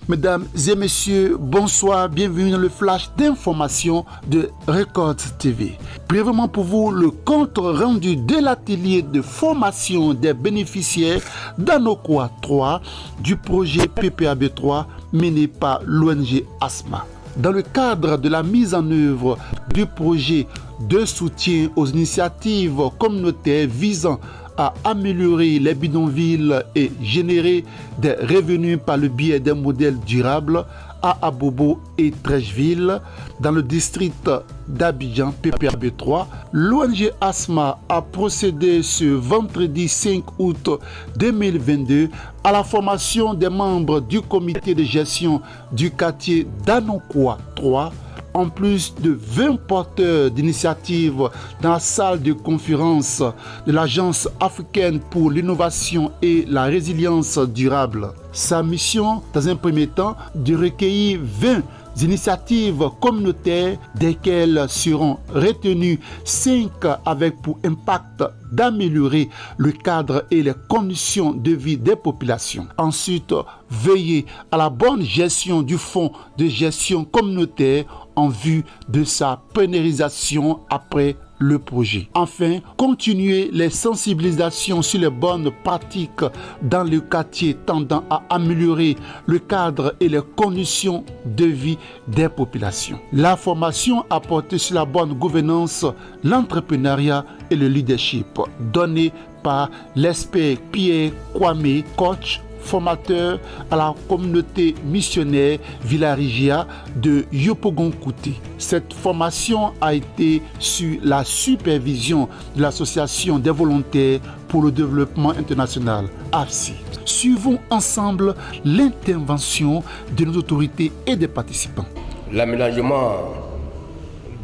Mesdames et messieurs, bonsoir, bienvenue dans le flash d'information de Record TV. Brièvement pour vous, le compte rendu de l'atelier de formation des bénéficiaires d'Anokoa 3 du projet PPAB 3 mené par l'ONG ASMA. Dans le cadre de la mise en œuvre du projet de soutien aux initiatives communautaires visant à améliorer les bidonvilles et générer des revenus par le biais d'un modèle durable à Abobo et Trècheville, dans le district d'Abidjan PPAB 3, l'ONG ASMA a procédé ce vendredi 5 août 2022 à la formation des membres du comité de gestion du quartier d'Anokoa 3, en plus de 20 porteurs d'initiatives dans la salle de conférence de l'Agence africaine pour l'innovation et la résilience durable. Sa mission, dans un premier temps, de recueillir 20 initiatives communautaires, desquelles seront retenues 5 avec pour impact d'améliorer le cadre et les conditions de vie des populations. Ensuite, veiller à la bonne gestion du fonds de gestion communautaire en vue de sa pérennisation après le projet. Enfin, continuer les sensibilisations sur les bonnes pratiques dans le quartier tendant à améliorer le cadre et les conditions de vie des populations. La formation a porté sur la bonne gouvernance, l'entrepreneuriat et le leadership, donné par l'expert Pierre Kwame, coach formateur à la communauté missionnaire Villarigia de Yopougon-Kouté. Cette formation a été sous la supervision de l'Association des volontaires pour le développement international, AFSI. Suivons ensemble l'intervention de nos autorités et des participants. L'aménagement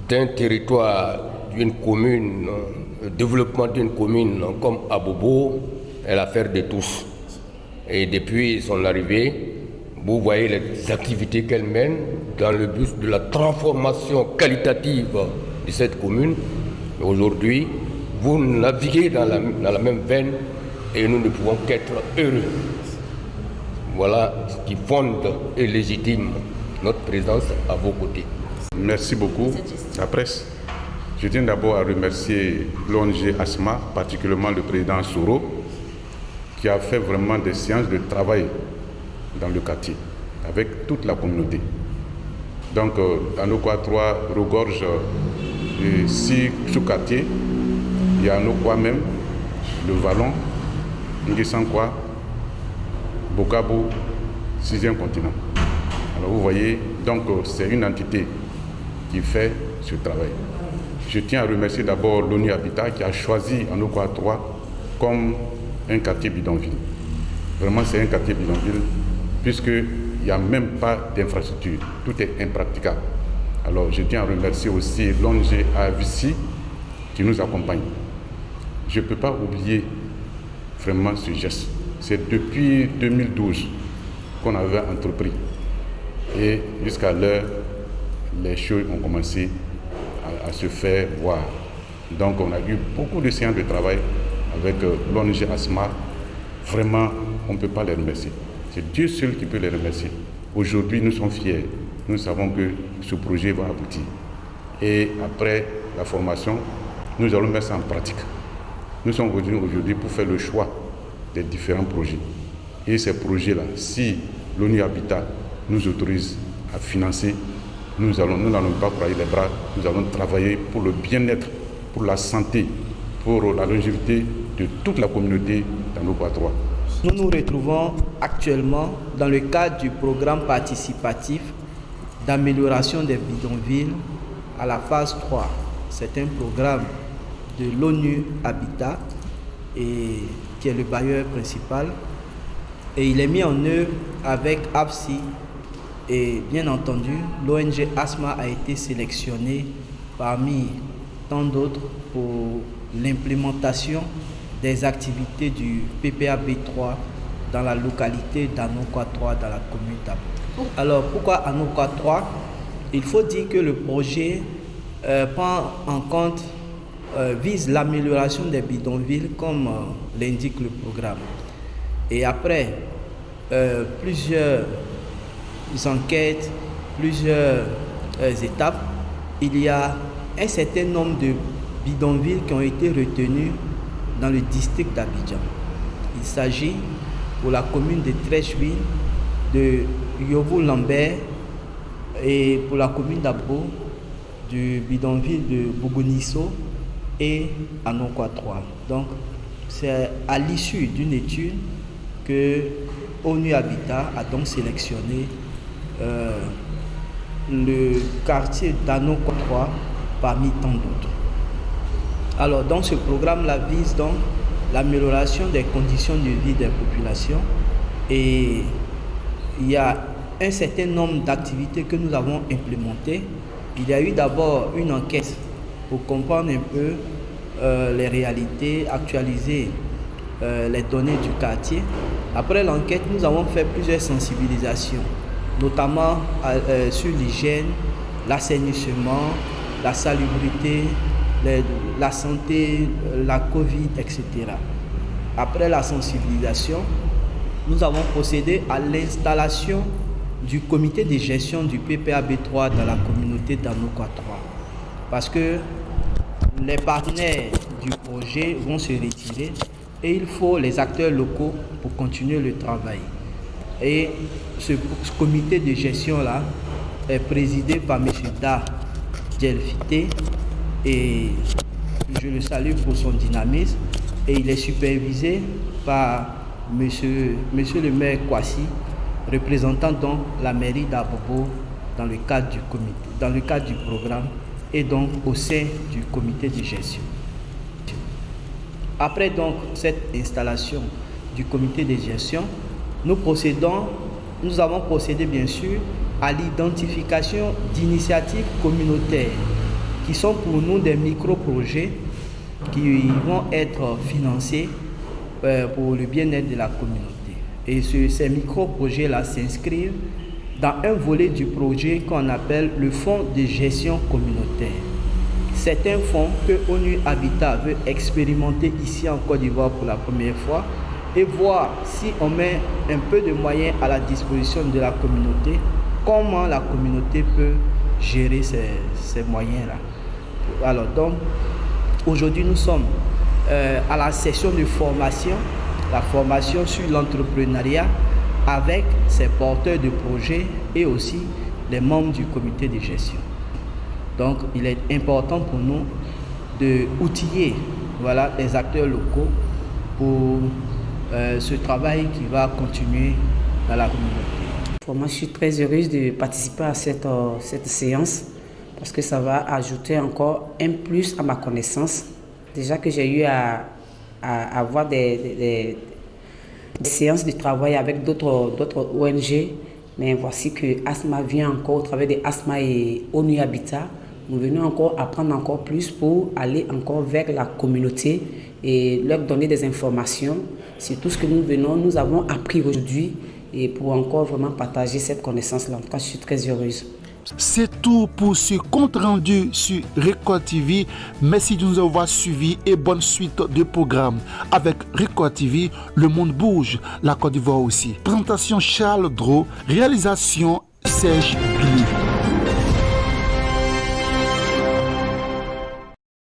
d'un territoire, d'une commune, le développement d'une commune comme Abobo est l'affaire de tous. Et depuis son arrivée, vous voyez les activités qu'elle mène dans le but de la transformation qualitative de cette commune. Aujourd'hui, vous naviguez dans la même veine et nous ne pouvons qu'être heureux. Voilà ce qui fonde et légitime notre présence à vos côtés. Merci beaucoup, la presse. Je tiens d'abord à remercier l'ONG ASMA, particulièrement le président Soro, qui a fait vraiment des séances de travail dans le quartier, avec toute la communauté. Donc, Anokoa 3 regorge de 6 sous-quartiers. Il y a Anokoa même, le Vallon, Nguissankwa, Bokabo, 6e continent. Alors vous voyez, donc c'est une entité qui fait ce travail. Je tiens à remercier d'abord l'ONU Habitat qui a choisi Anokoa 3 comme un quartier bidonville. Vraiment, c'est un quartier bidonville, puisqu'il n'y a même pas d'infrastructure. Tout est impraticable. Alors, je tiens à remercier aussi l'ONG AVC qui nous accompagne. Je ne peux pas oublier vraiment ce geste. C'est depuis 2012 qu'on avait entrepris. Et jusqu'à l'heure, les choses ont commencé à se faire voir. Donc, on a eu beaucoup de séances de travail avec l'ONG ASMA. Vraiment, on ne peut pas les remercier. C'est Dieu seul qui peut les remercier. Aujourd'hui, nous sommes fiers. Nous savons que ce projet va aboutir. Et après la formation, nous allons mettre ça en pratique. Nous sommes venus aujourd'hui pour faire le choix des différents projets. Et ces projets-là, si l'ONU Habitat nous autorise à financer, nous n'allons pas croiser les bras. Nous allons travailler pour le bien-être, pour la santé, pour la longévité de toute la communauté d'Anokoa 3. Nous nous retrouvons actuellement dans le cadre du programme participatif d'amélioration des bidonvilles à la phase 3. C'est un programme de l'ONU Habitat et qui est le bailleur principal. Et il est mis en œuvre avec AFSI et bien entendu l'ONG ASMA a été sélectionnée parmi tant d'autres pour l'implémentation des activités du PPAB 3 dans la localité d'Anokoa 3 dans la commune d'Abo. Alors pourquoi Anokoa 3? Il faut dire que le projet prend en compte, vise l'amélioration des bidonvilles comme l'indique le programme. Et après plusieurs enquêtes, plusieurs étapes, il y a un certain nombre de bidonvilles qui ont été retenus dans le district d'Abidjan. Il s'agit pour la commune de Treichville, de Yobo-Lambert et pour la commune d'Abo, du bidonville de Bougounisso et Anokwa 3. Donc, c'est à l'issue d'une étude que ONU Habitat a donc sélectionné le quartier d'Anokwa 3 parmi tant d'autres. Alors, dans ce programme-là vise donc l'amélioration des conditions de vie des populations et il y a un certain nombre d'activités que nous avons implémentées. Il y a eu d'abord une enquête pour comprendre un peu les réalités, actualiser les données du quartier. Après l'enquête, nous avons fait plusieurs sensibilisations, notamment sur l'hygiène, l'assainissement, la salubrité, la santé, la Covid, etc. Après la sensibilisation, nous avons procédé à l'installation du comité de gestion du PPAB3 dans la communauté d'Anokwa 3. Parce que les partenaires du projet vont se retirer et il faut les acteurs locaux pour continuer le travail. Et ce comité de gestion-là est présidé par M. Da Djelfité et je le salue pour son dynamisme et il est supervisé par monsieur le maire Kwasi, représentant donc la mairie d'Abobo dans le cadre du comité, dans le cadre du programme et donc au sein du comité de gestion. Après donc cette installation du comité de gestion, nous avons procédé bien sûr à l'identification d'initiatives communautaires qui sont pour nous des micro-projets qui vont être financés pour le bien-être de la communauté. Et ces micro-projets-là s'inscrivent dans un volet du projet qu'on appelle le fonds de gestion communautaire. C'est un fonds que ONU Habitat veut expérimenter ici en Côte d'Ivoire pour la première fois et voir si on met un peu de moyens à la disposition de la communauté, comment la communauté peut gérer ces moyens-là. Alors donc, aujourd'hui nous sommes à la session de formation, la formation sur l'entrepreneuriat avec ses porteurs de projets et aussi les membres du comité de gestion. Donc il est important pour nous d'outiller les acteurs locaux pour ce travail qui va continuer dans la communauté. Moi, je suis très heureuse de participer à cette séance parce que ça va ajouter encore un plus à ma connaissance. Déjà que j'ai eu à avoir des séances de travail avec d'autres ONG, mais voici que ASMA vient encore au travers de ASMA et ONU Habitat. Nous venons encore apprendre encore plus pour aller encore vers la communauté et leur donner des informations sur tout ce que nous avons appris aujourd'hui et pour encore vraiment partager cette connaissance-là. En tout cas, je suis très heureuse. C'est tout pour ce compte rendu sur Record TV. Merci de nous avoir suivis et bonne suite de programme. Avec Record TV, le monde bouge, la Côte d'Ivoire aussi. Présentation Charles Dro, réalisation Serge Gli.